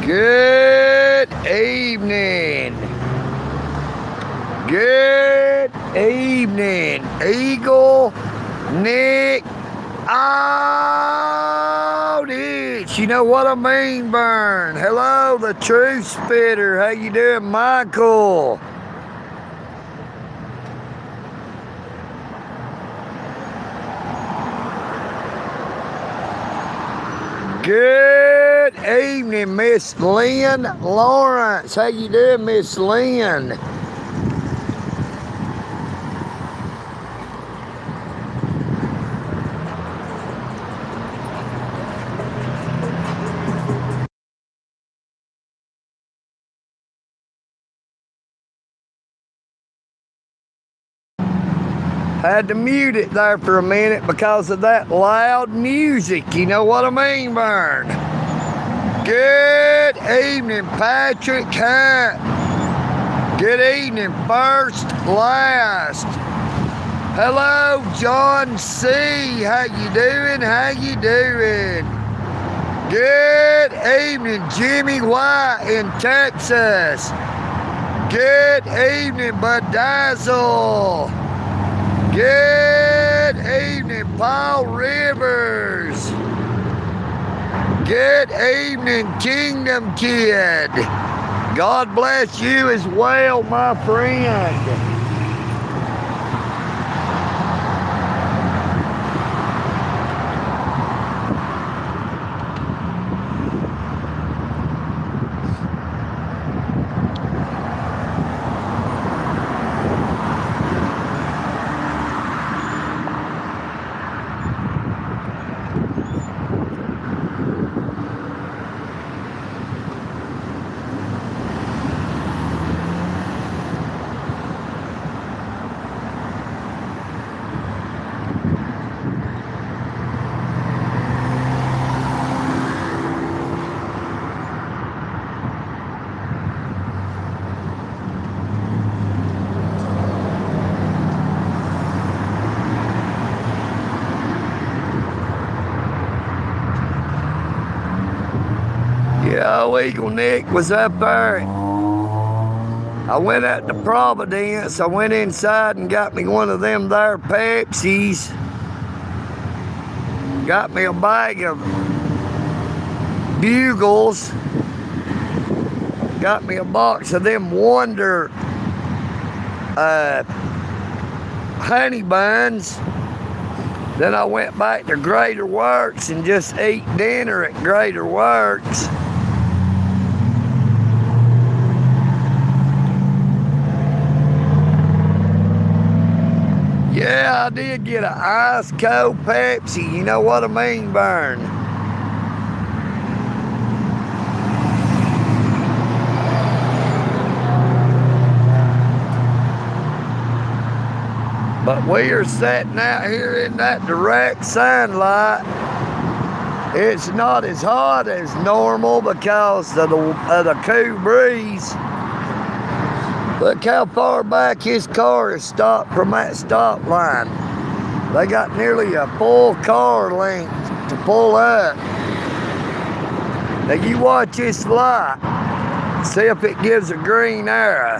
Good evening. Good evening, EagleNick AUDITS. You know what I mean, VERN. Hello, the truth spitter. How you doing, Michael? Good evening, Miss Lynn Lawrence. How you doing, Miss Lynn? Had to mute it there for a minute because of that loud music. You know what I mean, VERN? Good evening, Patrick Hunt. Good evening, first, last. Hello, John C. How you doing? How you doing? Good evening, Jimmy White in Texas. Good evening, Bud Dazzle. Good evening, Paul Rivers. Good evening, Kingdom Kid. God bless you as well, my friend. Yeah, EagleNick was up there. I went out to Providence. I went inside and got me one of them there Pepsis. Got me a bag of Bugles. Got me a box of them Wonder honey buns. Then I went back to Greater Works and just ate dinner at Greater Works. Yeah, I did get an ice cold Pepsi. You know what I mean, VERN? But we are sitting out here in that direct sunlight. It's not as hot as normal because of the cool breeze. Look how far back his car is stopped from that stop line. They got nearly a full car length to pull up. Now you watch this light. See if it gives a green arrow.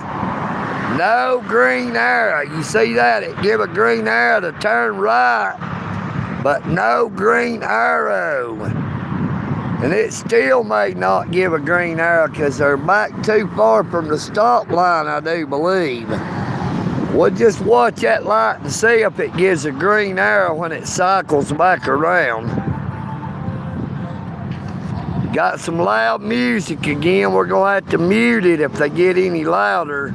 No green arrow. You see that? It give a green arrow to turn right, but no green arrow. And it still may not give a green arrow because they're back too far from the stop line, I do believe. We'll just watch that light and see if it gives a green arrow when it cycles back around. Got some loud music again. We're going to have to mute it if they get any louder.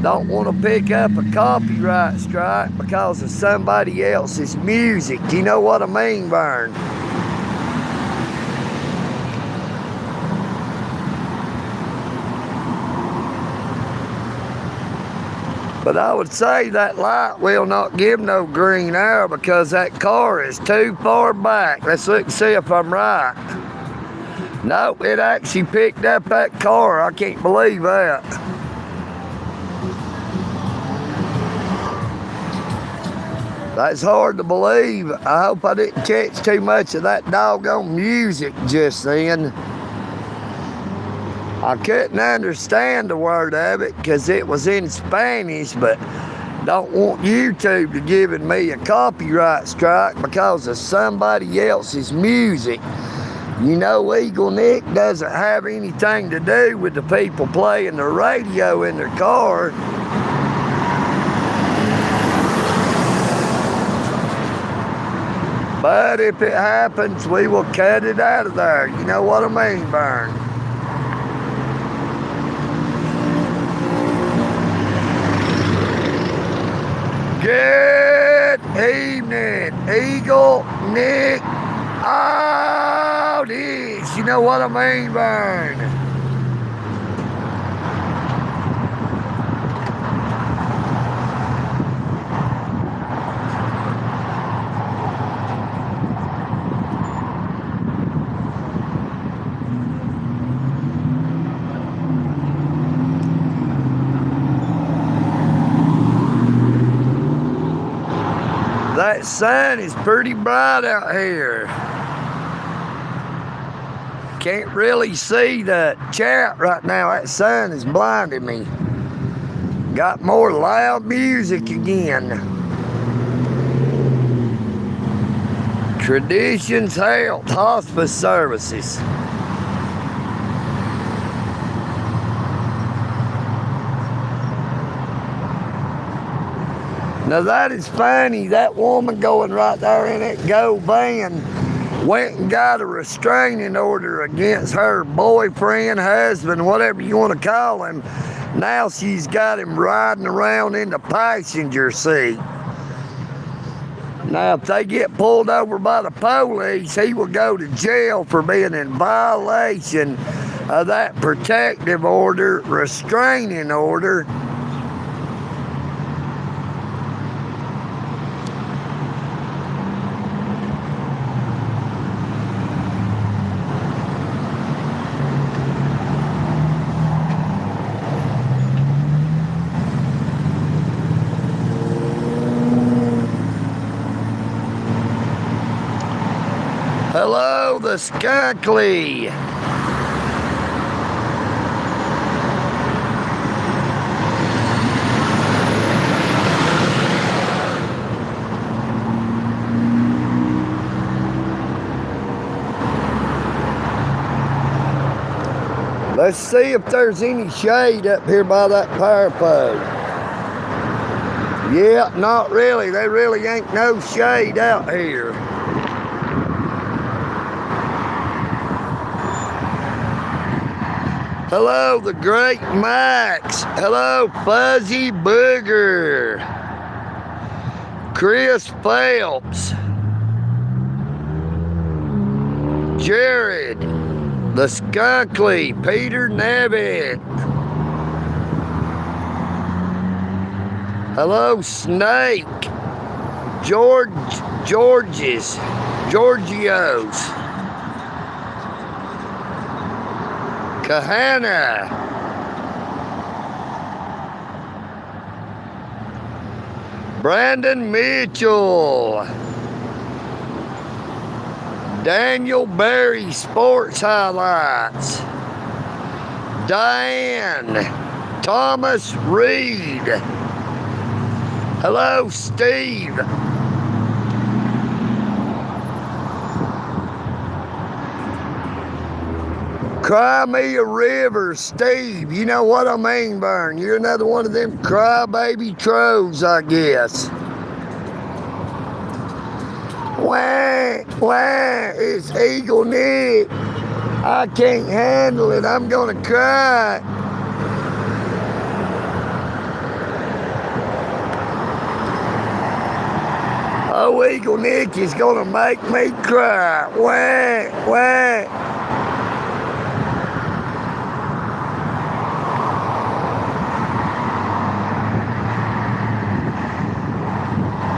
Don't want to pick up a copyright strike because of somebody else's music. You know what I mean, VERN? But I would say that light will not give no green arrow because that car is too far back. Let's look and see if I'm right. Nope, it actually picked up that car. I can't believe that. That's hard to believe. I hope I didn't catch too much of that doggone music just then. I couldn't understand the word of it because it was in Spanish, but don't want YouTube to giving me a copyright strike because of somebody else's music. You know, EagleNick doesn't have anything to do with the people playing the radio in their car. But if it happens, we will cut it out of there. You know what I mean, VERN? Good evening, EagleNick AUDITS. You know what I mean, VERN? That sun is pretty bright out here. Can't really see the chat right now. That sun is blinding me. Got more loud music again. Traditions Health Hospice Services. Now that is funny. That woman going right there in that gold van went and got a restraining order against her boyfriend, husband, whatever you want to call him. Now she's got him riding around in the passenger seat. Now if they get pulled over by the police, he will go to jail for being in violation of that protective order, restraining order. Hello, the skunkly. Let's see if there's any shade up here by that power pole. Yeah, not really. There really ain't no shade out here. Hello, the Great Max. Hello, Fuzzy Booger. Chris Phelps. Jared. The Skunkly. Peter Nevitt. Hello, Snake. Georgios. Kahana. Brandon Mitchell. Daniel Berry Sports Highlights. Diane. Thomas Reed. Hello, Steve. Cry me a river, Steve. You know what I mean, VERN. You're another one of them crybaby trolls, I guess. Wah, wah, it's EagleNick. I can't handle it. I'm gonna cry. Oh, EagleNick is gonna make me cry. Wah, wah.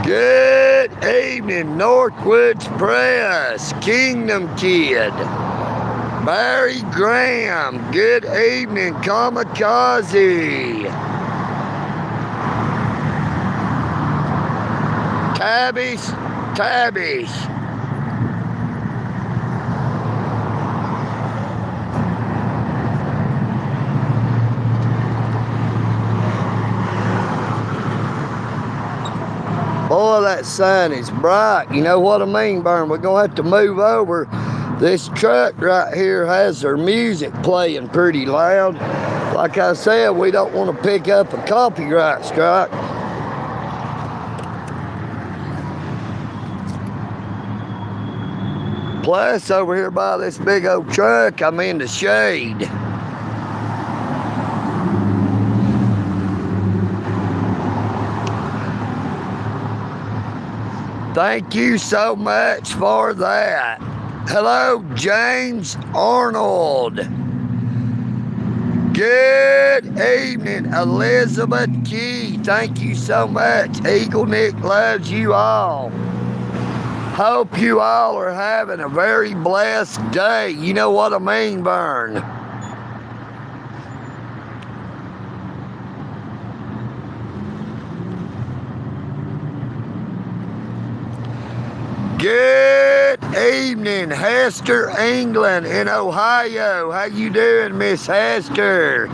Good evening, Northwoods Press, Kingdom Kid, Barry Graham. Good evening, Kamikaze. Tabish. Oh, that sun is bright. You know what I mean, Vern? We're going to have to move over. This truck right here has their music playing pretty loud. Like I said, we don't want to pick up a copyright strike. Plus, over here by this big old truck, I'm in the shade. Thank you so much for that. Hello, James Arnold. Good evening, Elizabeth Key. Thank you so much. EagleNick loves you all. Hope you all are having a very blessed day. You know what I mean, Vern? Good evening, Hester England in Ohio. How you doing, Miss Hester?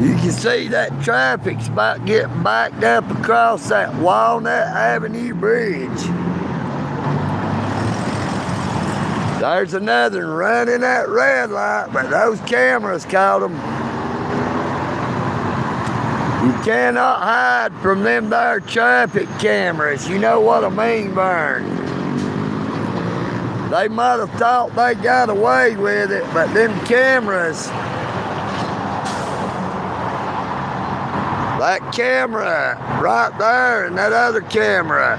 You can see that traffic's about getting backed up across that Walnut Avenue Bridge. There's another one running that red light, but those cameras caught them. You cannot hide from them there traffic cameras. You know what I mean, Vern? They might have thought they got away with it, but them cameras, that camera right there and that other camera,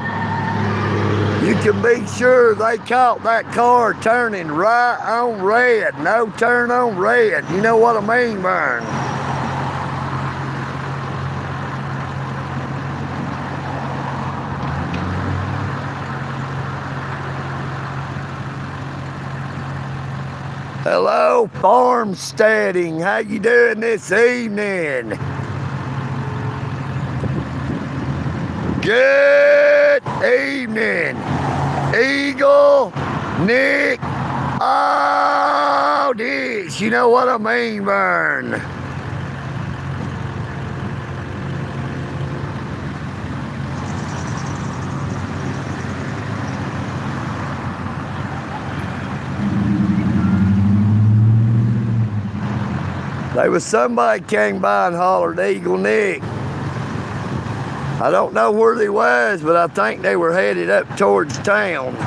you can be sure they caught that car turning right on red. No turn on red. You know what I mean, Vern? Hello, farmsteading. How you doing this evening? Good evening, EagleNick AUDITS. You know what I mean, Vern? There was somebody came by and hollered EagleNick. I don't know where they was, but I think they were headed up towards town.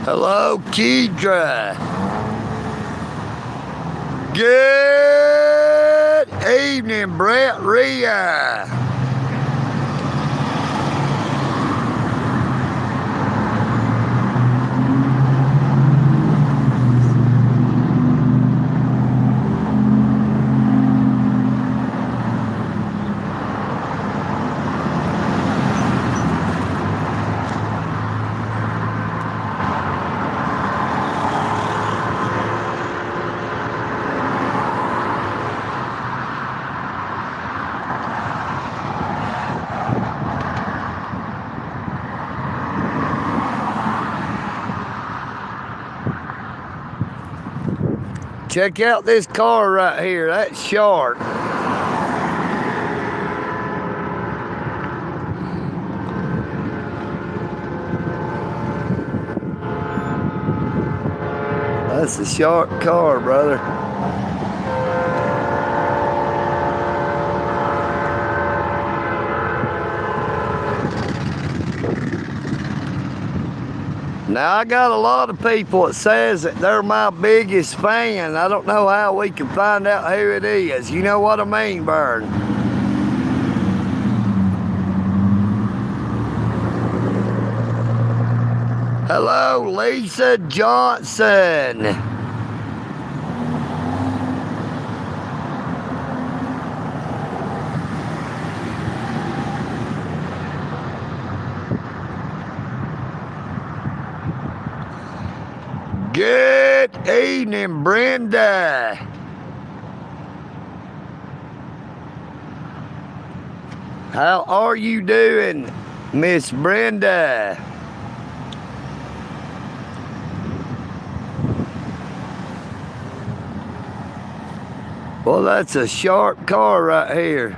Hello, Kedra. Good evening, Brett Rhea. Check out this car right here. That's sharp. That's a sharp car, brother. Now, I got a lot of people that says that they're my biggest fan. I don't know how we can find out who it is. You know what I mean, Vern? Hello, Lisa Johnson. Good evening, Brenda. How are you doing, Miss Brenda? Well, that's a sharp car right here.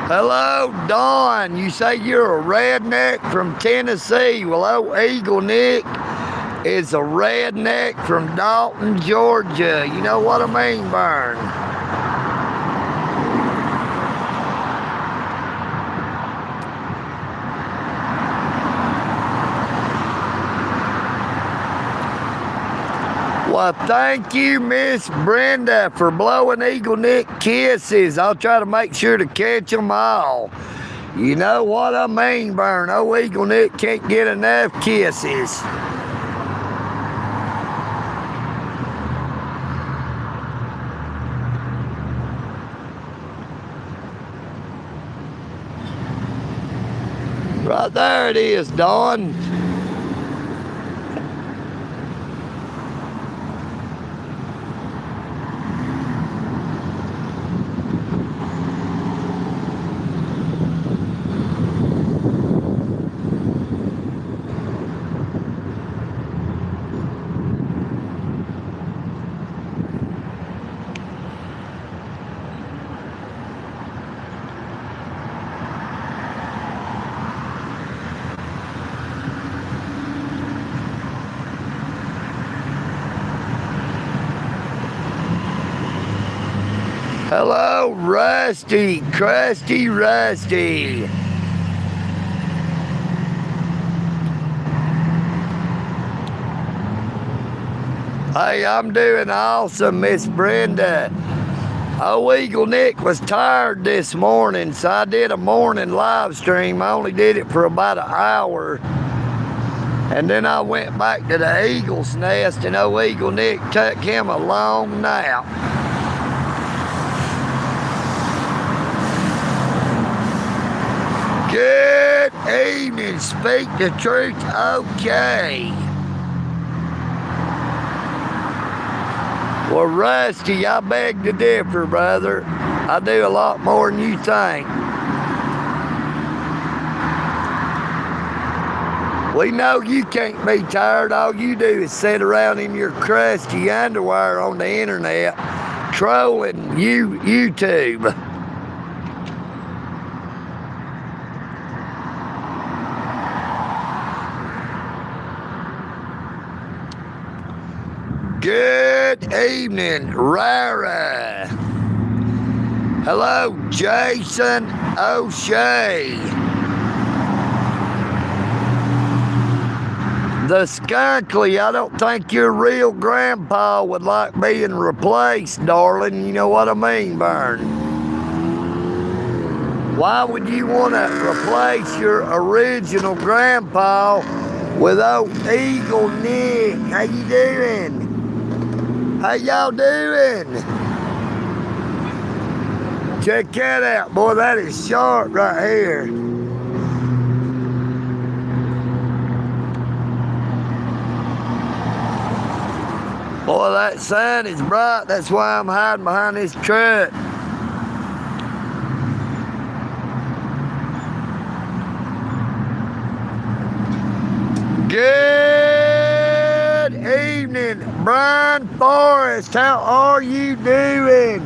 Hello, Dawn. You say you're a redneck from Tennessee. Well, EagleNick is a redneck from Dalton, Georgia. You know what I mean, Vern? Well, thank you, Miss Brenda, for blowing EagleNick kisses. I'll try to make sure to catch them all. You know what I mean, Vern? Oh, EagleNick can't get enough kisses. Right there it is, Dawn. Hello, Rusty, Crusty Rusty. Hey, I'm doing awesome, Miss Brenda. Oh, EagleNick was tired this morning, so I did a morning live stream. I only did it for about an hour. And then I went back to the eagle's nest, and old EagleNick took him a long nap. Good evening, speak the truth, okay. Well, Rusty, I beg to differ, brother. I do a lot more than you think. We know you can't be tired. All you do is sit around in your crusty underwear on the internet trolling YouTube. Good evening, Rara. Hello, Jason O'Shea. The skunkly, I don't think your real grandpa would like being replaced, darling. You know what I mean, Vern? Why would you want to replace your original grandpa with old EagleNick? How you doing? How y'all doing? Check that out, boy. That is sharp right here. Boy, that sun is bright. That's why I'm hiding behind this truck. Good evening, Brian Forrest. How are you doing?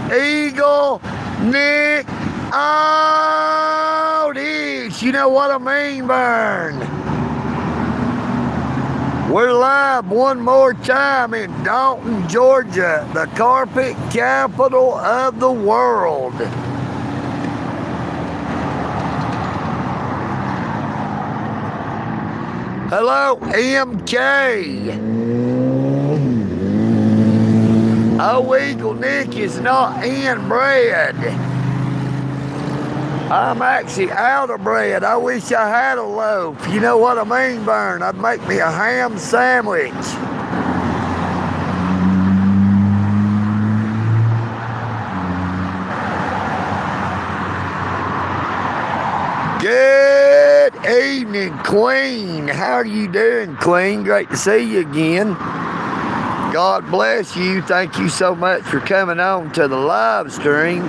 EagleNick AUDITS. You know what I mean, Vern? We're live one more time in Dalton, Georgia, the carpet capital of the world. Hello, MK. Oh, EagleNick is not inbred. I'm actually out of bread. I wish I had a loaf. You know what I mean, Vern? I'd make me a ham sandwich. Good evening, Queen. How are you doing, Queen? Great to see you again. God bless you. Thank you so much for coming on to the live stream.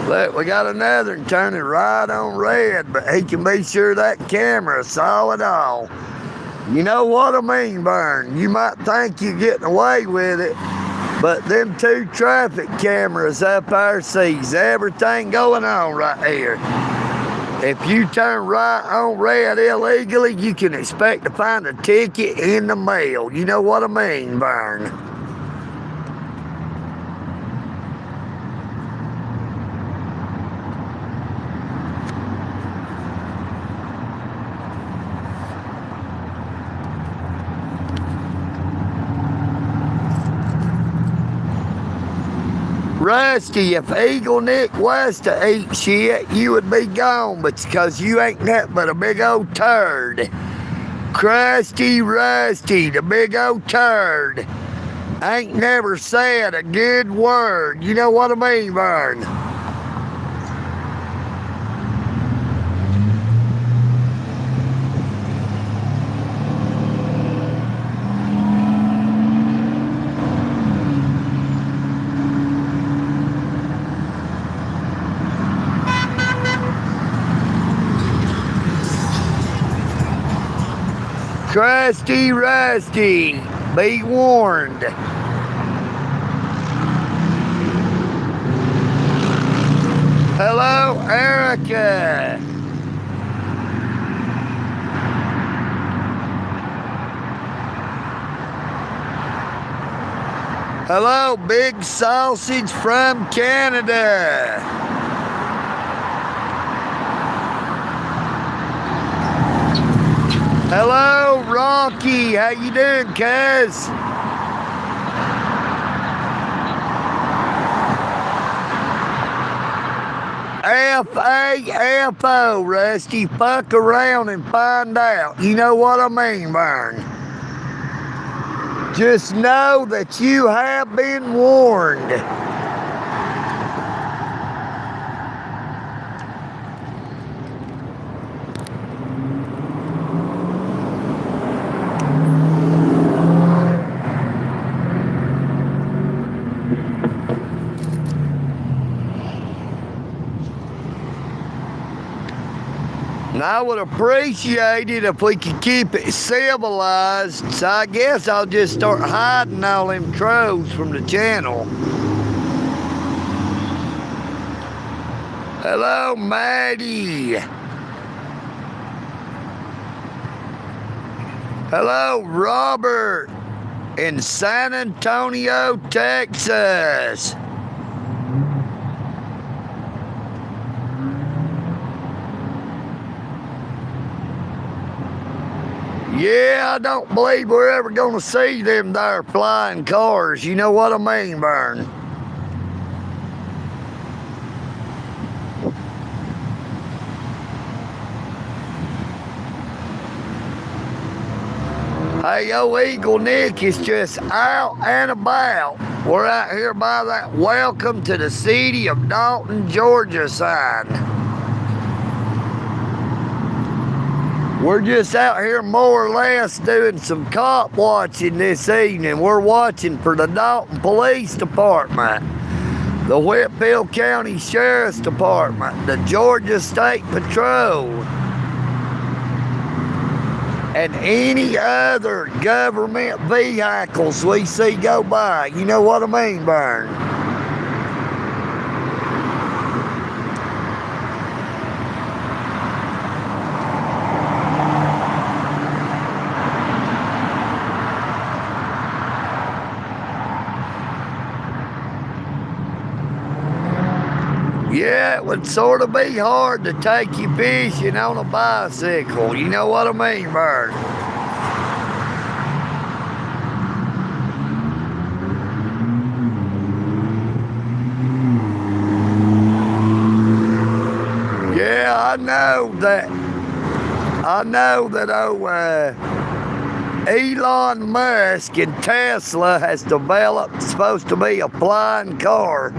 Look, we got another one turning right on red, but he can be sure that camera saw it all. You know what I mean, Vern? You might think you're getting away with it, but them two traffic cameras up there sees everything going on right here. If you turn right on red illegally, you can expect to find a ticket in the mail. You know what I mean, Vern? Rusty, if EagleNick was to eat shit, you would be gone, but because you ain't nothing but a big old turd. Crusty Rusty, the big old turd, ain't never said a good word. You know what I mean, Vern? Crusty Rusty, be warned. Hello, Erica. Hello, Big Sausage from Canada. Hello, Rocky. How you doing, cuz? F-A-F-O, Rusty. Fuck around and find out. You know what I mean, Vern? Just know that you have been warned. And I would appreciate it if we could keep it civilized, so I guess I'll just start hiding all them trolls from the channel. Hello, Maddie. Hello, Robert in San Antonio, Texas. Yeah, I don't believe we're ever going to see them there flying cars. You know what I mean, Vern? Hey, yo, EagleNick is just out and about. We're out here by that welcome to the city of Dalton, Georgia sign. We're just out here more or less doing some cop watching this evening. We're watching for the Dalton Police Department, the Whitfield County Sheriff's Department, the Georgia State Patrol, and any other government vehicles we see go by. You know what I mean, Vern? that would sort of be hard to take you fishing on a bicycle. You know what I mean, Vern? Yeah, I know that Elon Musk and Tesla has developed supposed to be a flying car.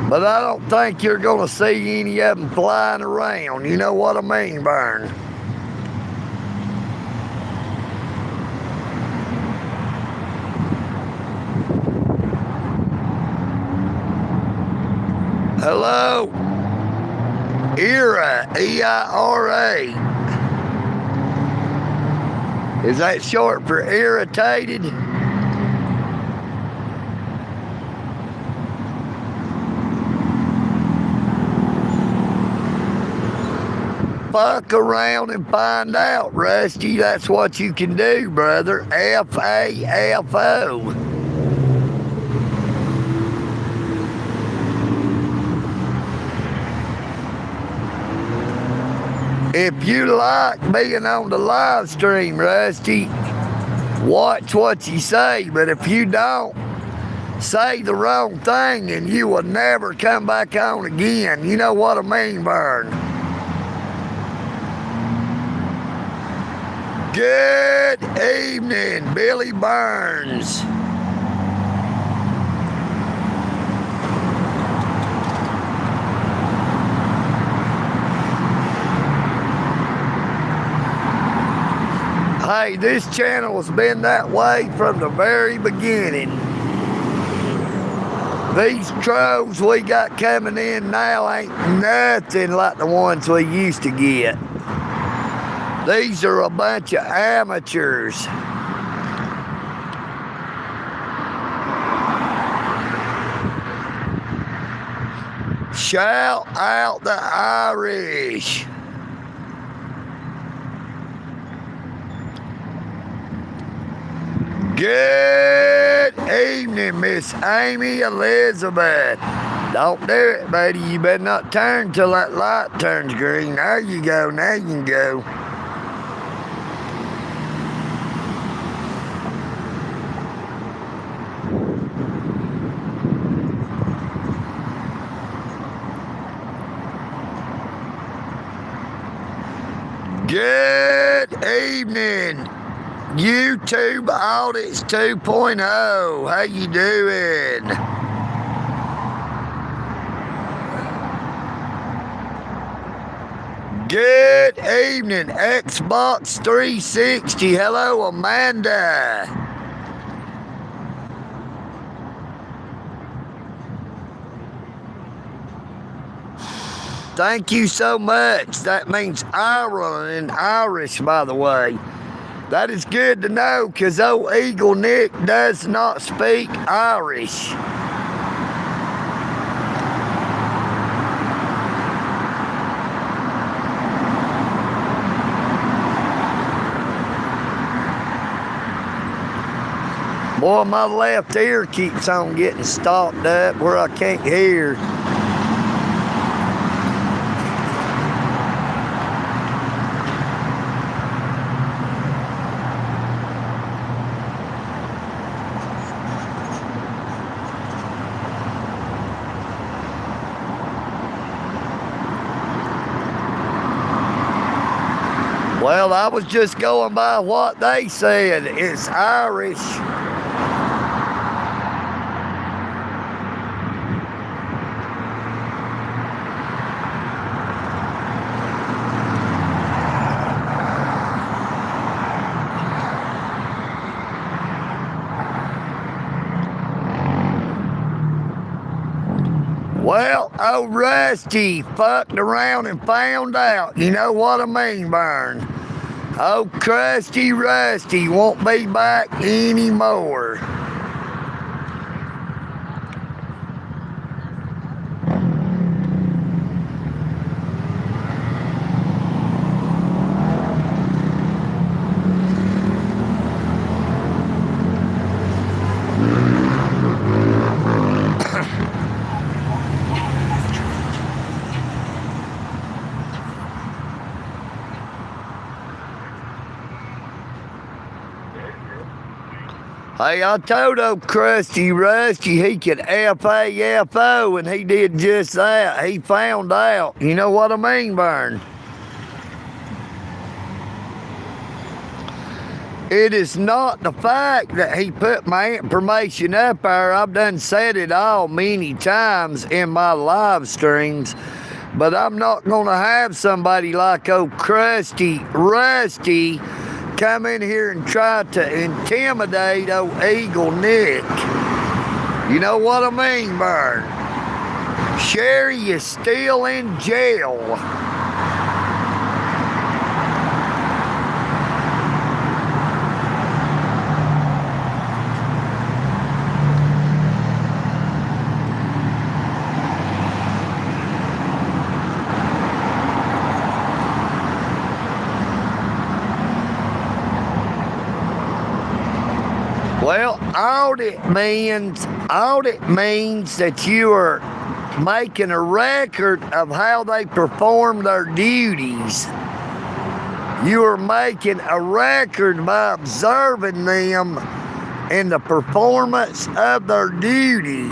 But I don't think you're going to see any of them flying around. You know what I mean, Vern? Hello? ERA, E-I-R-A. Is that short for irritated? Fuck around and find out, Rusty. That's what you can do, brother. F-A-F-O. If you like being on the live stream, Rusty, watch what you say. But if you don't, say the wrong thing and you will never come back on again. You know what I mean, Vern? Good evening, Billy Burns. Hey, this channel has been that way from the very beginning. These trolls we got coming in now ain't nothing like the ones we used to get. These are a bunch of amateurs. Shout out the Irish. Good evening, Miss Amy Elizabeth. Don't do it, buddy. You better not turn till that light turns green. There you go. Now you can go. Good evening, YouTube Audits 2.0. How you doing? Good evening, Xbox 360. Hello, Amanda. Thank you so much. That means Ireland in Irish, by the way. That is good to know, because old EagleNick does not speak Irish. Boy, my left ear keeps on getting stopped up where I can't hear. Well, I was just going by what they said. It's Irish. Well, old Rusty fucked around and found out. You know what I mean, Vern? Old crusty Rusty won't be back anymore. Hey, I told old Krusty Rusty he could F-A-F-O, and he did just that. He found out. You know what I mean, Vern? It is not the fact that he put my information up there. I've done said it all many times in my live streams. But I'm not going to have somebody like old Krusty Rusty come in here and try to intimidate old EagleNick. You know what I mean, Vern? Sherry is still in jail. Well, audit means that you are making a record of how they perform their duties. You are making a record by observing them in the performance of their duty.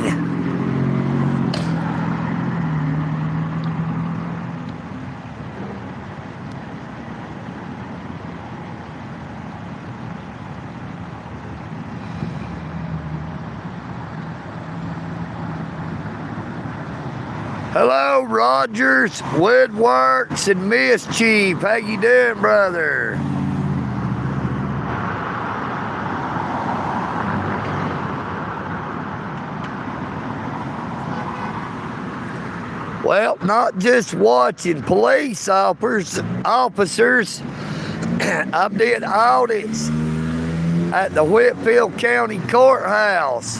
Hello, Rogers, Woodworks, and Mischief. How you doing, brother? Well, not just watching police officers. I did audits at the Whitfield County Courthouse,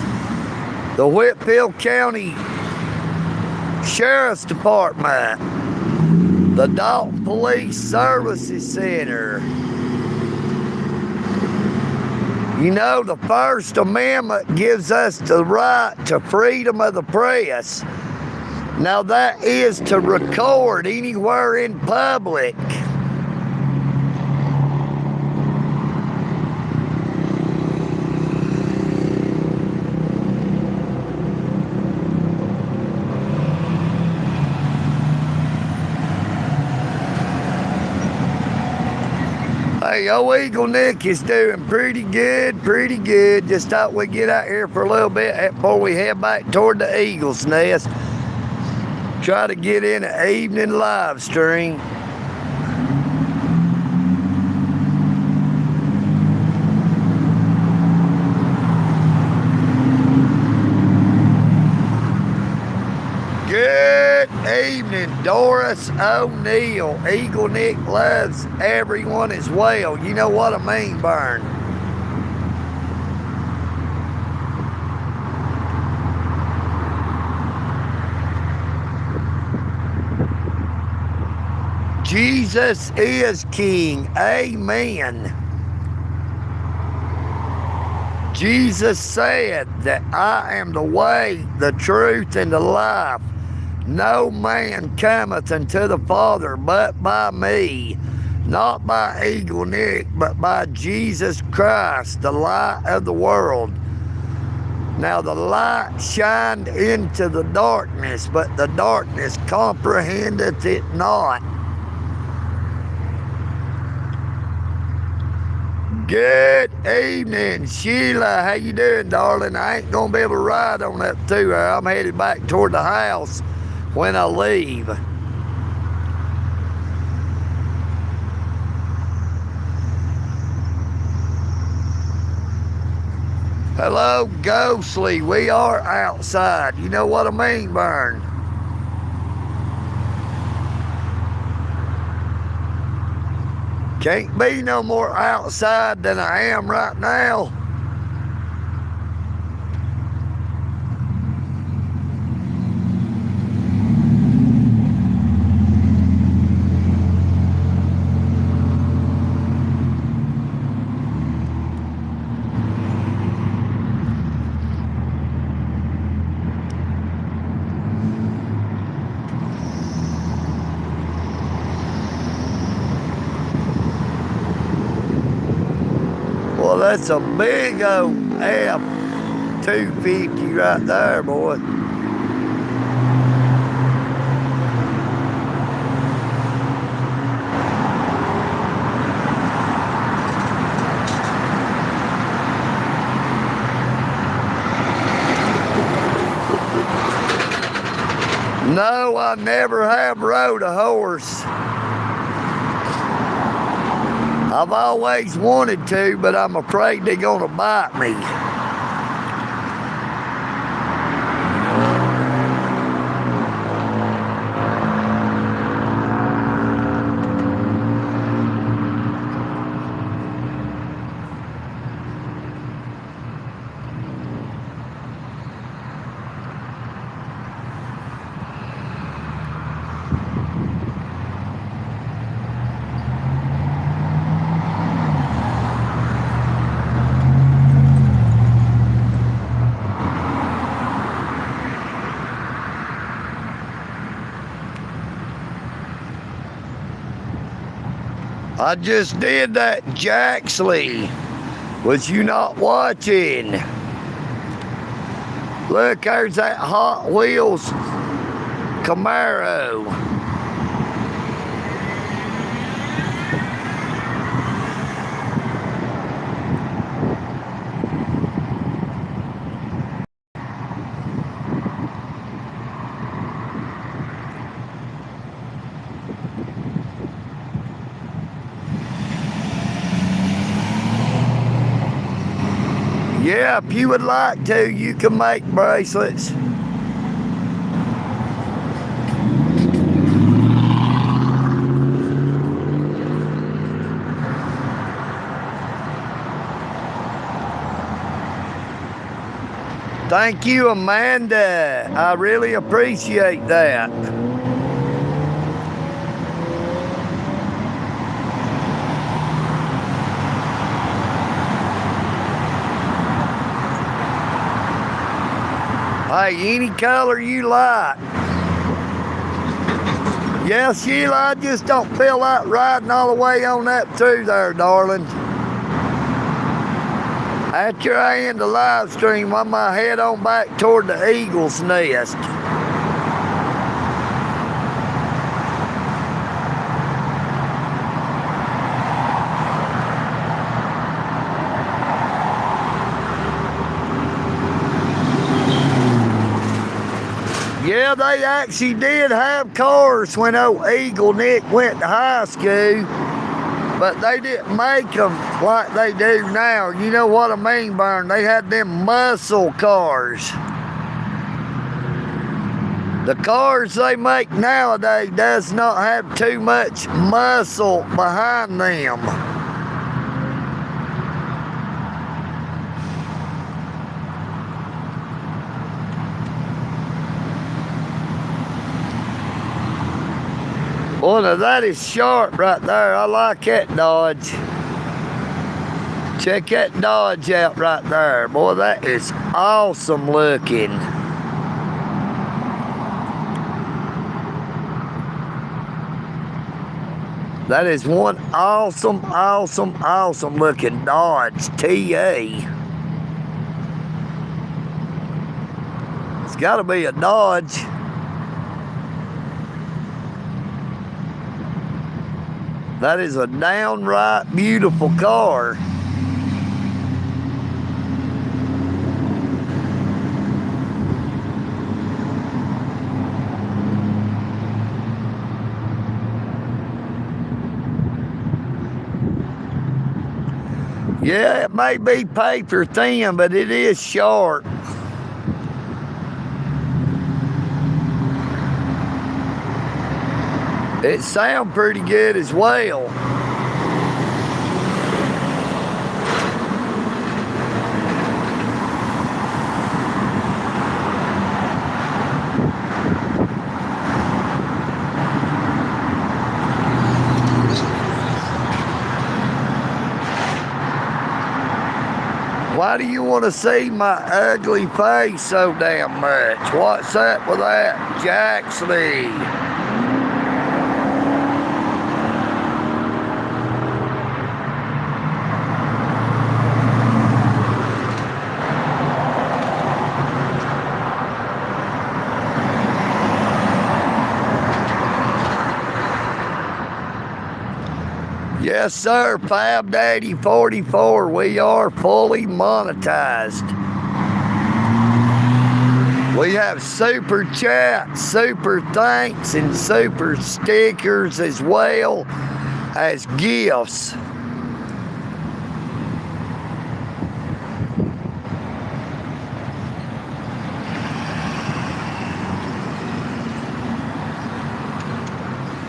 the Whitfield County Sheriff's Department, the Dalton Police Services Center. You know, the First Amendment gives us the right to freedom of the press. Now that is to record anywhere in public. Hey, old EagleNick is doing pretty good, Just thought we'd get out here for a little bit before we head back toward the Eagle's Nest. Try to get in an evening live stream. Good evening, Doris O'Neill. EagleNick loves everyone as well. You know what I mean, Vern? Jesus is King. Amen. Jesus said that I am the way, the truth, and the life. No man cometh unto the Father but by me. Not by EagleNick, but by Jesus Christ, the light of the world. Now the light shined into the darkness, but the darkness comprehendeth it not. Good evening, Sheila. How you doing, darling? I ain't gonna be able to ride on that to her. I'm headed back toward the house when I leave. Hello, Ghostly. We are outside. You know what I mean, Vern? Can't be no more outside than I am right now. Well, that's a big old F-250 right there, boy. No, I never have rode a horse. I've always wanted to, but I'm afraid they're gonna bite me. I just did that Jaxley. Was you not watching? Look, there's that Hot Wheels Camaro. Yeah, if you would like to, you can make bracelets. Thank you, Amanda. I really appreciate that. Hey, any color you like. Yes, Sheila, I just don't feel like riding all the way on up through there, darling. After I end the live stream, I might head on back toward the Eagle's Nest. Yeah, they actually did have cars when old EagleNick went to high school, but they didn't make them like they do now. You know what I mean, Vern? They had them muscle cars. The cars they make nowadays does not have too much muscle behind them. Well, now that is sharp right there. I like that Dodge. Check that Dodge out right there. Boy, that is awesome looking. That is one awesome, awesome, awesome looking Dodge TA. It's got to be a Dodge. That is a downright beautiful car. Yeah, it may be paper thin, but it is sharp. It sounds pretty good as well. Why do you want to see my ugly face so damn much? What's up with that, Jaxley? Yes, sir, Fab Daddy 44. We are fully monetized. We have super chats, super thanks, and super stickers as well as gifts.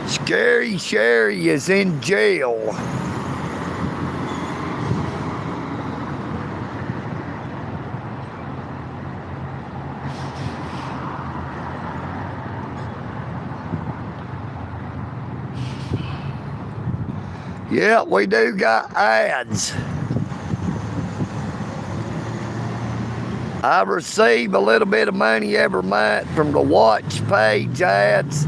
Scary Sherry is in jail. Yeah, we do got ads. I receive a little bit of money every month from the watch page ads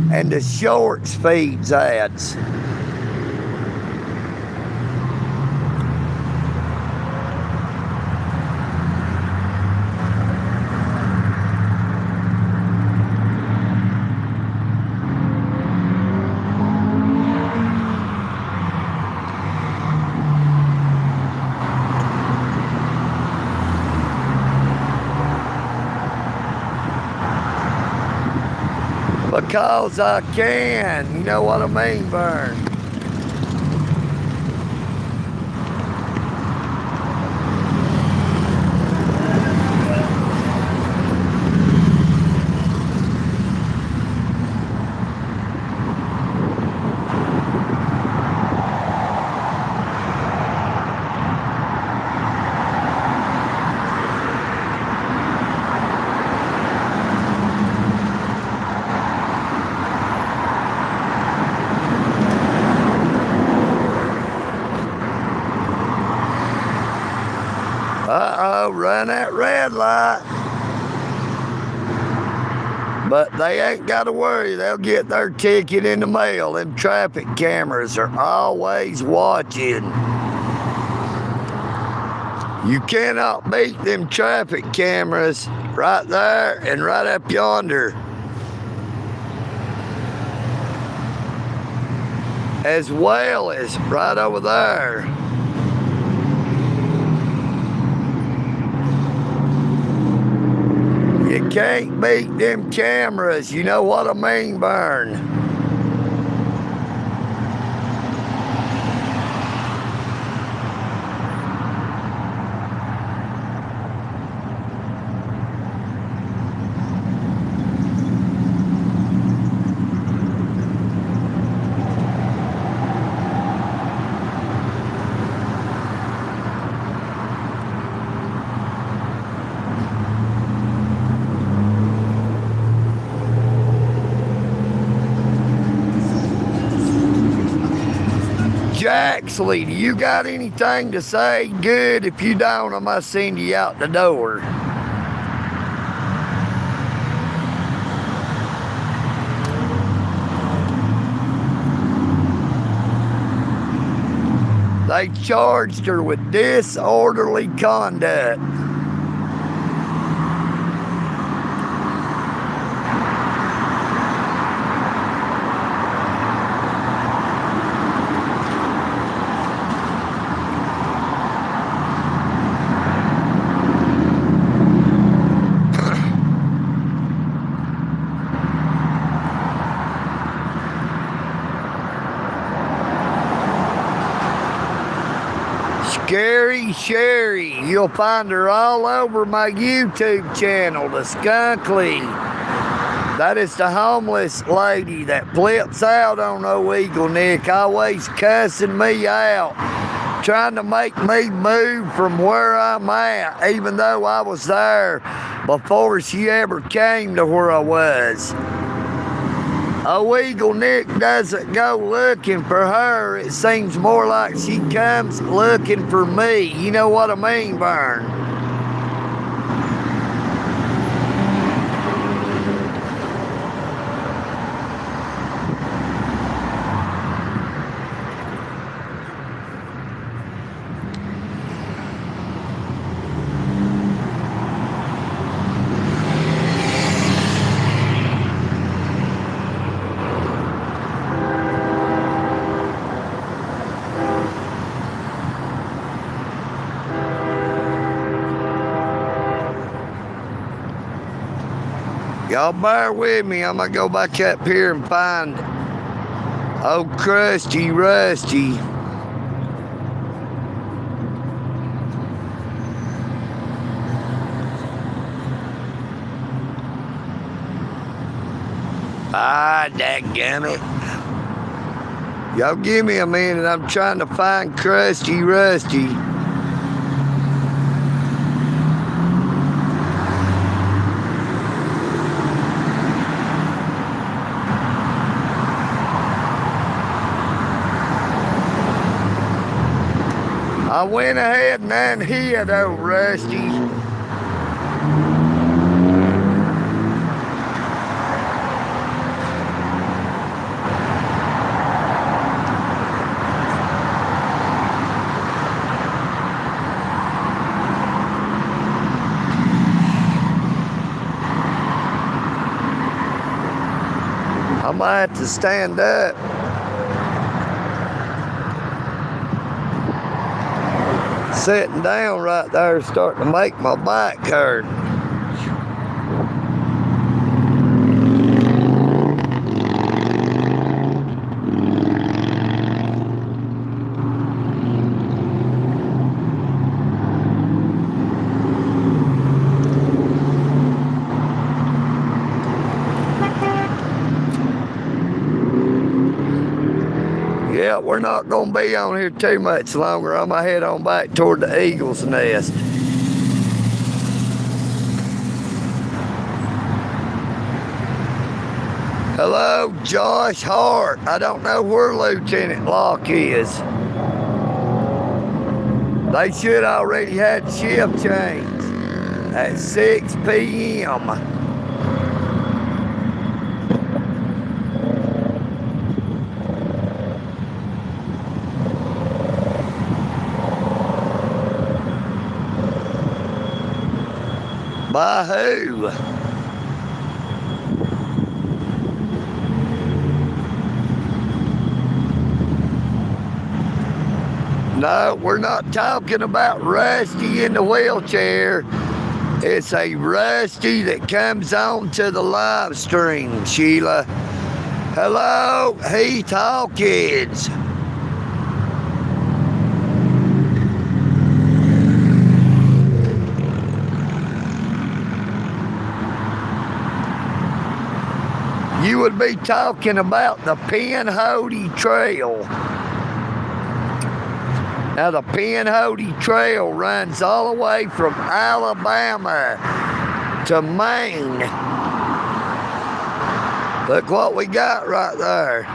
and the shorts feeds ads. Because I can, you know what I mean, Vern? Uh-oh, run that red light. But they ain't got to worry. They'll get their ticket in the mail. Them traffic cameras are always watching. You cannot beat them traffic cameras right there and right up yonder. As well as right over there. You can't beat them cameras, you know what I mean, Vern? Jaxley, do you got anything to say? Good. If you don't, I must send you out the door. They charged her with disorderly conduct. Scary Sherry, you'll find her all over my YouTube channel, the Skunkly. That is the homeless lady that flips out on EagleNick, always cussing me out, trying to make me move from where I'm at, even though I was there before she ever came to where I was. EagleNick doesn't go looking for her. It seems more like she comes looking for me. You know what I mean, Vern? Y'all bear with me. I'm going to go back up here and find old Crusty Rusty. Ah, dadgummit. Y'all give me a minute. I'm trying to find Crusty Rusty. I went ahead and unhid old Rusty. I might have to stand up. Sitting down right there is starting to make my back hurt. Yeah, we're not going to be on here too much longer. I'm going to head on back toward the Eagle's Nest. Hello, Josh Hart. I don't know where Lieutenant Locke is. They should already had shift change at 6 p.m. By who? No, we're not talking about Rusty in the wheelchair. It's a Rusty that comes on to the live stream, Sheila. Hello, Heath Hawkins. You would be talking about the Pinhoti Trail. Now the Pinhoti Trail runs all the way from Alabama to Maine. Look what we got right there.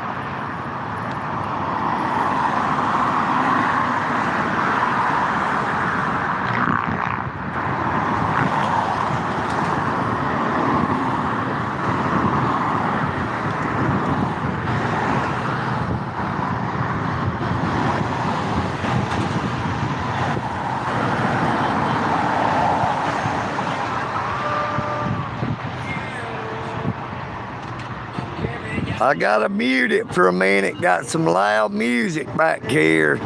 I gotta mute it for a minute. Got some loud music back here.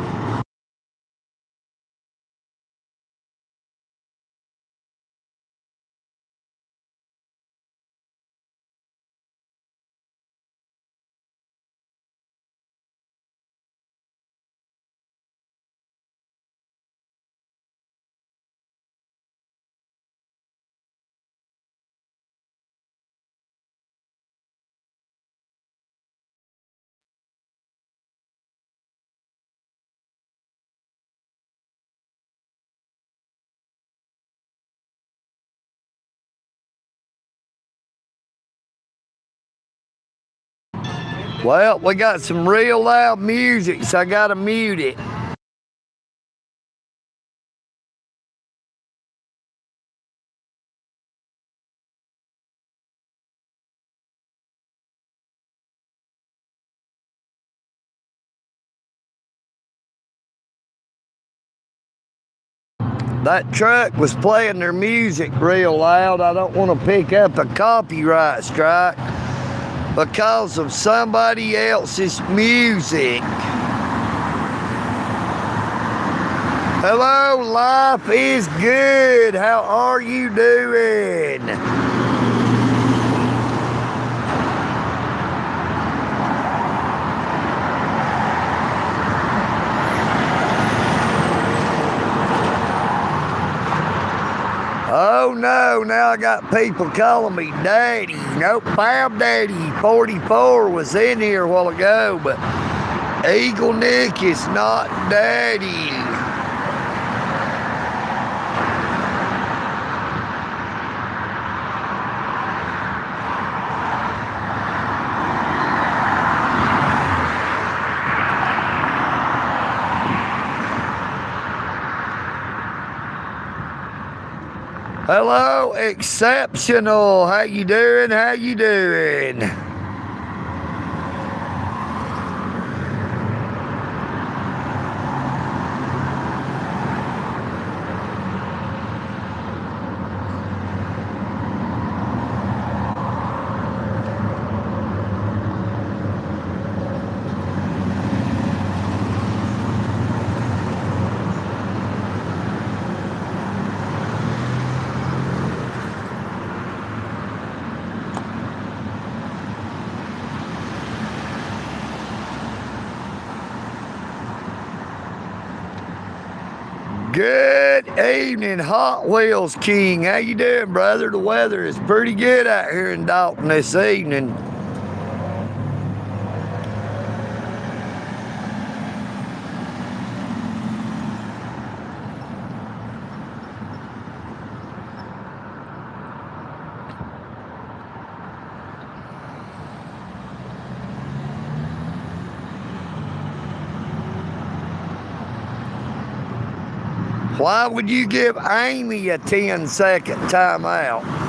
Well, we got some real loud music, so I gotta mute it. That truck was playing their music real loud. I don't want to pick up a copyright strike because of somebody else's music. Hello, life is good. How are you doing? Oh no, now I got people calling me Daddy. Nope, Fab Daddy 44 was in here a while ago, but EagleNick is not Daddy. Hello, Exceptional. How you doing? How you doing? Good evening, Hot Wheels King. How you doing, brother? The weather is pretty good out here in Dalton this evening. Why would you give Amy a 10-second timeout?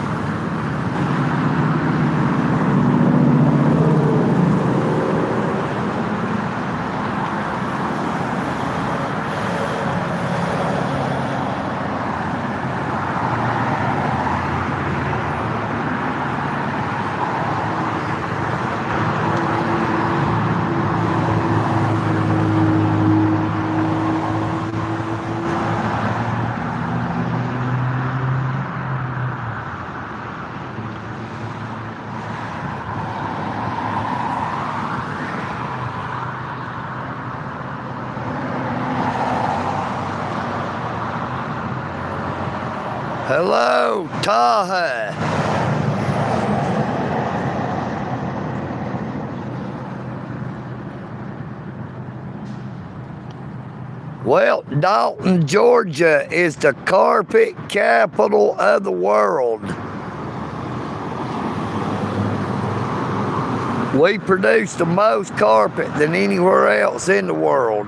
Hello, Taha. Well, Dalton, Georgia is the carpet capital of the world. We produce the most carpet than anywhere else in the world.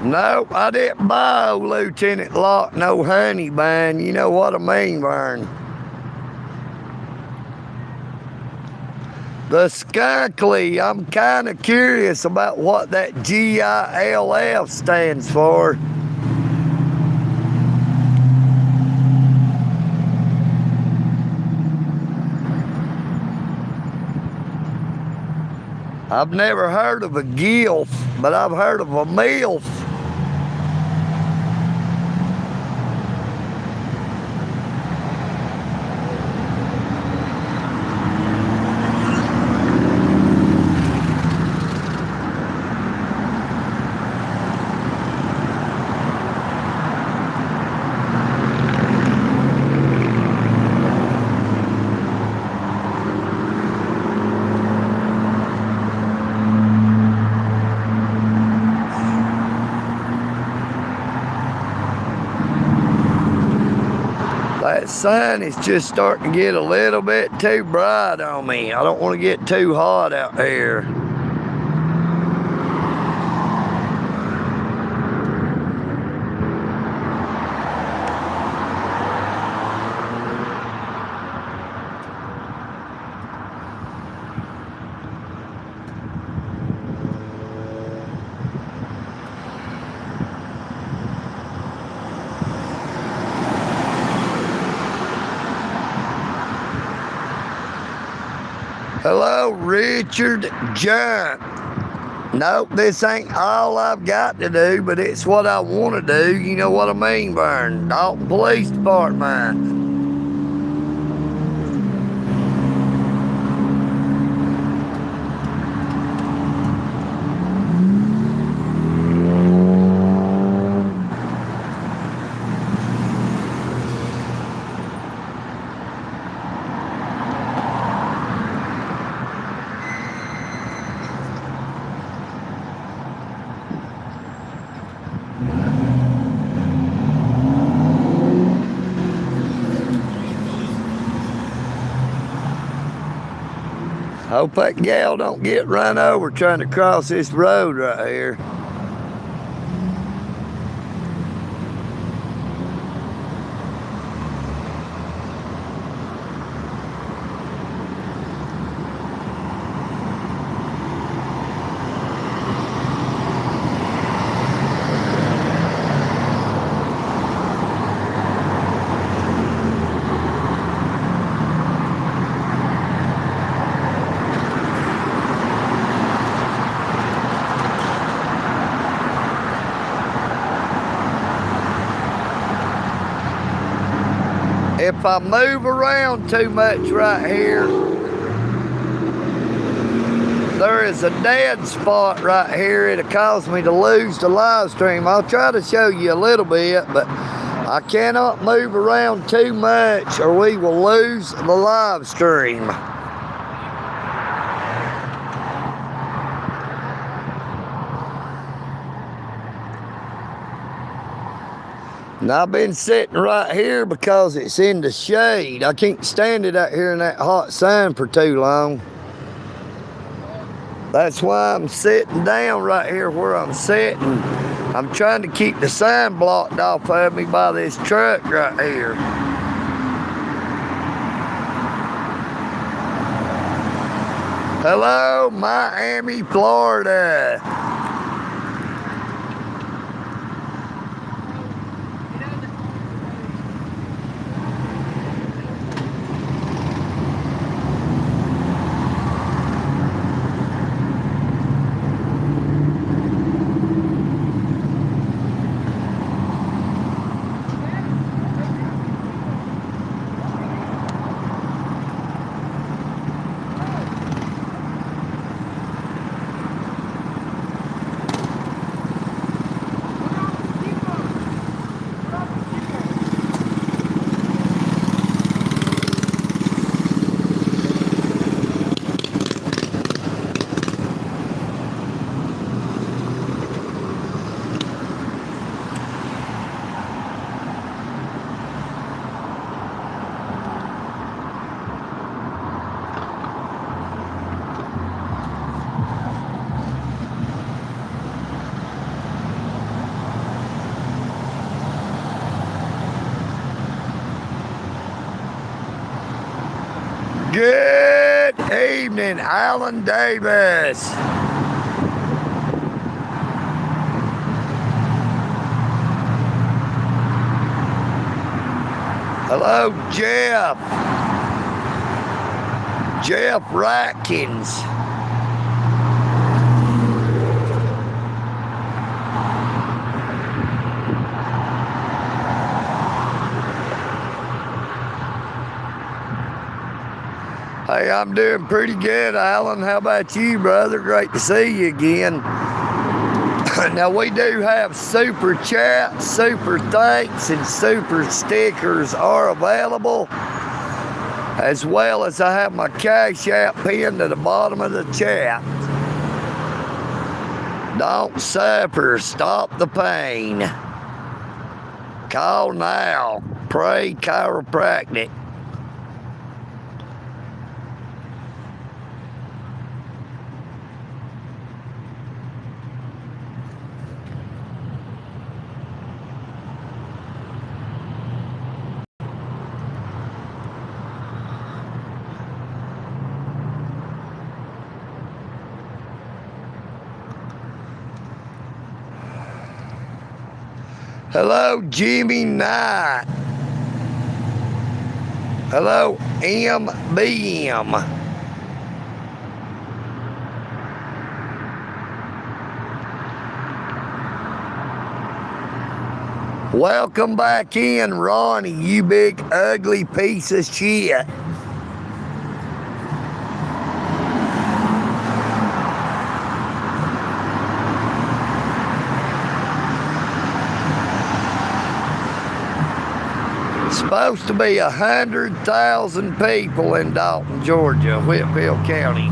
Nope, I didn't buy Lieutenant Locke no honey bun. You know what I mean, Vern. The skunkly, I'm kind of curious about what that GILF stands for. I've never heard of a GILF, but I've heard of a MILF. That sun is just starting to get a little bit too bright on me. I don't want to get too hot out here. Hello, Richard Junk. Nope, this ain't all I've got to do, but it's what I want to do. You know what I mean, VERN? Dalton Police Department. Hope that gal don't get run over trying to cross this road right here. If I move around too much right here, there is a dead spot right here. It'll cause me to lose the live stream. I'll try to show you a little bit, but I cannot move around too much or we will lose the live stream. And I've been sitting right here because it's in the shade. I can't stand it out here in that hot sun for too long. That's why I'm sitting down right here where I'm sitting. I'm trying to keep the sun blocked off of me by this truck right here. Hello, Miami, Florida. Good evening, Alan Davis. Hello, Jeff. Jeff Ratkins. Hey, I'm doing pretty good, Alan. How about you, brother? Great to see you again. Now, we do have super chats, super thanks, and super stickers are available, as well as I have my Cash App pinned at the bottom of the chat. Don't suffer. Stop the pain. Call now. Pray Chiropractic. Hello, Jimmy Knight. Hello, MBM. Welcome back in, Ronnie, you big ugly piece of shit. Supposed to be 100,000 people in Dalton, Georgia, Whitfield County.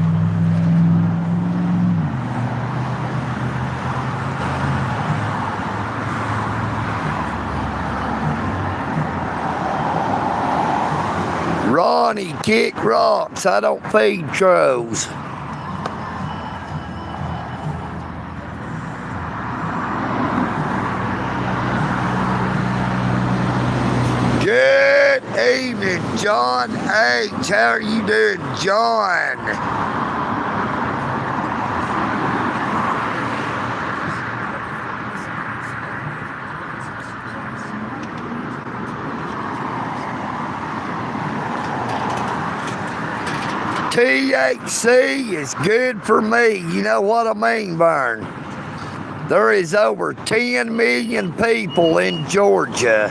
Ronnie, kick rocks. I don't feed crows. Good evening, John H. How are you doing, John? THC is good for me. You know what I mean, Vern? There is over 10 million people in Georgia.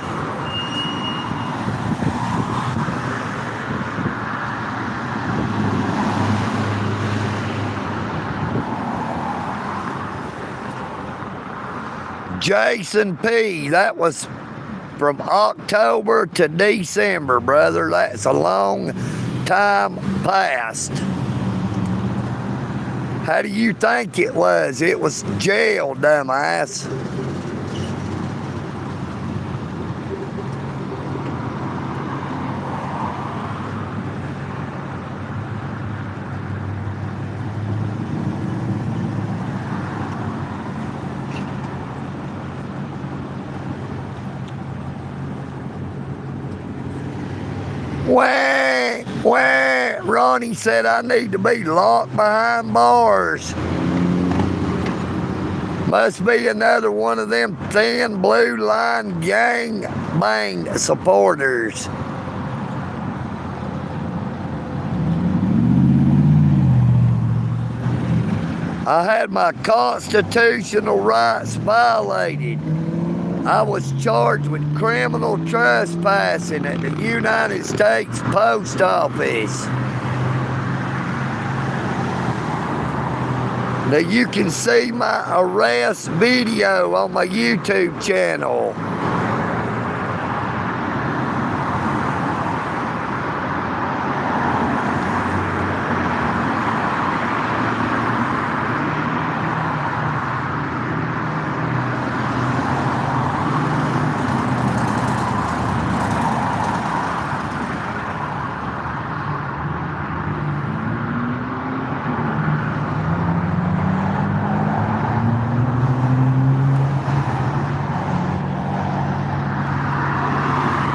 Jason P., that was from October to December, brother. That's a long time past. How do you think it was? It was jail, dumbass. Wah, Ronnie said I need to be locked behind bars. Must be another one of them thin blue line gang bang supporters. I had my constitutional rights violated. I was charged with criminal trespassing at the United States Post Office. Now you can see my arrest video on my YouTube channel.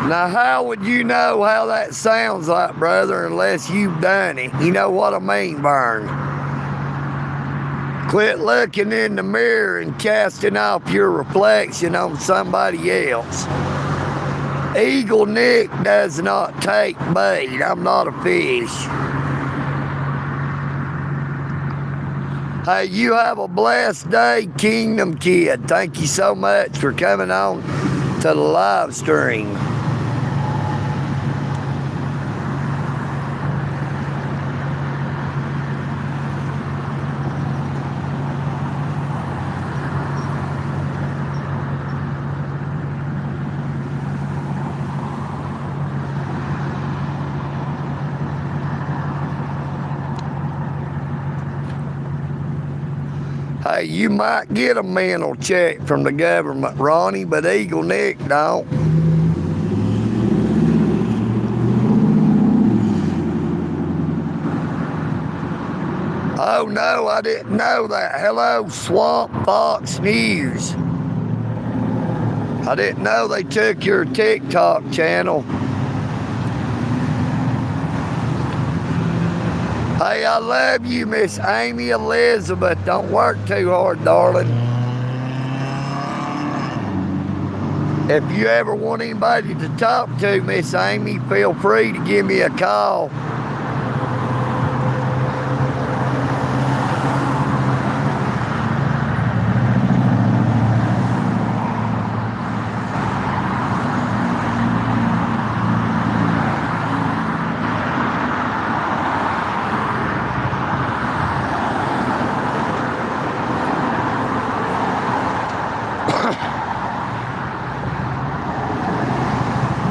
Now, how would you know how that sounds like, brother, unless you've done it? You know what I mean, Vern? Quit looking in the mirror and casting off your reflection on somebody else. EagleNick does not take bait. I'm not a fish. Hey, you have a blessed day, Kingdom Kid. Thank you so much for coming on to the live stream. Hey, you might get a mental check from the government, Ronnie, but EagleNick don't. Oh no, I didn't know that. Hello, Swamp Fox News. I didn't know they took your TikTok channel. Hey, I love you, Miss Amy Elizabeth. Don't work too hard, darling. If you ever want anybody to talk to, Miss Amy, feel free to give me a call.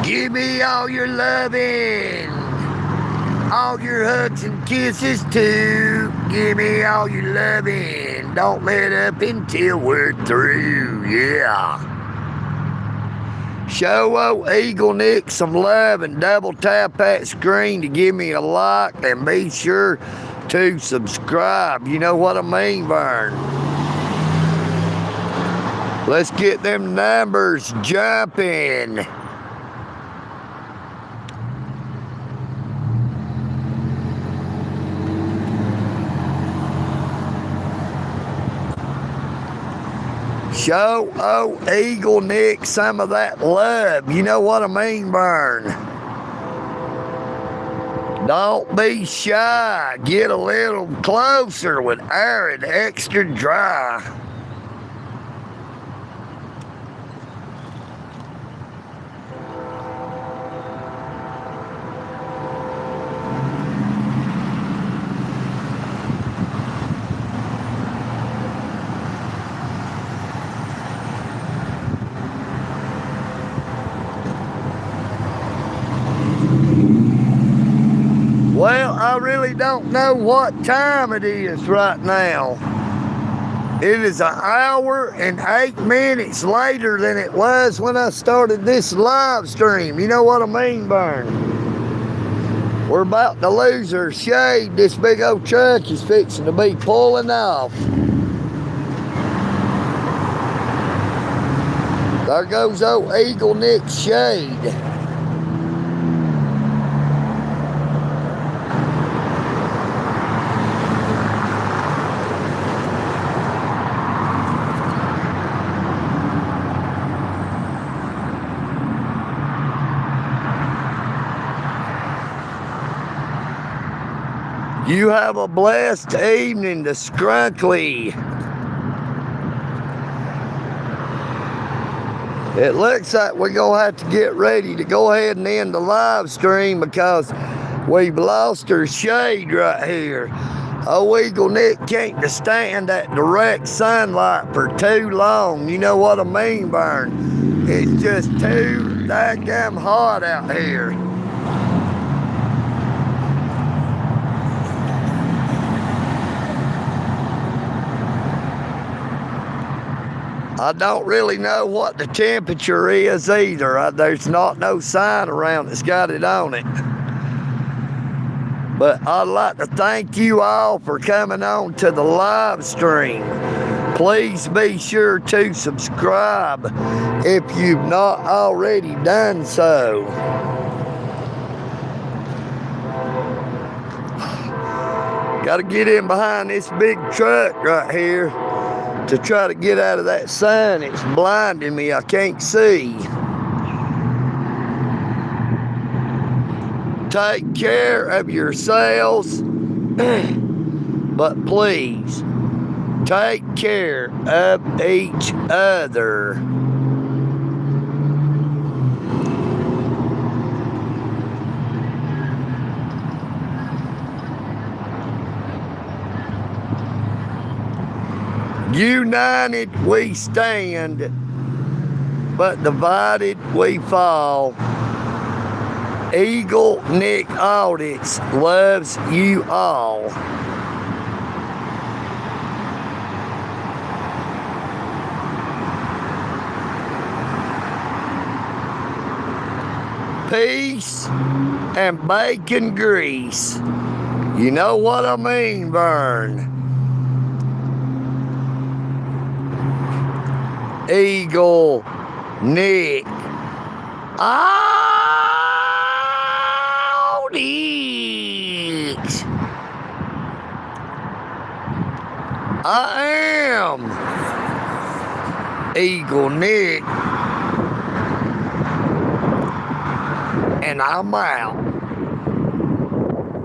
Give me all your loving, all your hugs and kisses too. Give me all your loving. Don't let up until we're through. Yeah. Show old EagleNick some love and double tap that screen to give me a like, and be sure to subscribe. You know what I mean, Vern? Let's get them numbers jumping. Show old EagleNick some of that love. You know what I mean, Vern? Don't be shy. Get a little closer with arid extra dry. Well, I really don't know what time it is right now. It is 1 hour and 8 minutes later than it was when I started this live stream. You know what I mean, Vern? We're about to lose our shade. This big old truck is fixing to be pulling off. There goes old EagleNick's shade. You have a blessed evening, the Skrunkly. It looks like we're going to have to get ready to go ahead and end the live stream because we've lost our shade right here. Oh, EagleNick can't stand that direct sunlight for too long. You know what I mean, Vern? It's just too goddamn hot out here. I don't really know what the temperature is either. There's not no sign around that's got it on it. But I'd like to thank you all for coming on to the live stream. Please be sure to subscribe if you've not already done so. Got to get in behind this big truck right here to try to get out of that sun. It's blinding me. I can't see. Take care of yourselves, but please take care of each other. United we stand, but divided we fall. EagleNick Audits loves you all. Peace and bacon grease. You know what I mean, Vern? EagleNick Audits. I am EagleNick, and I'm out.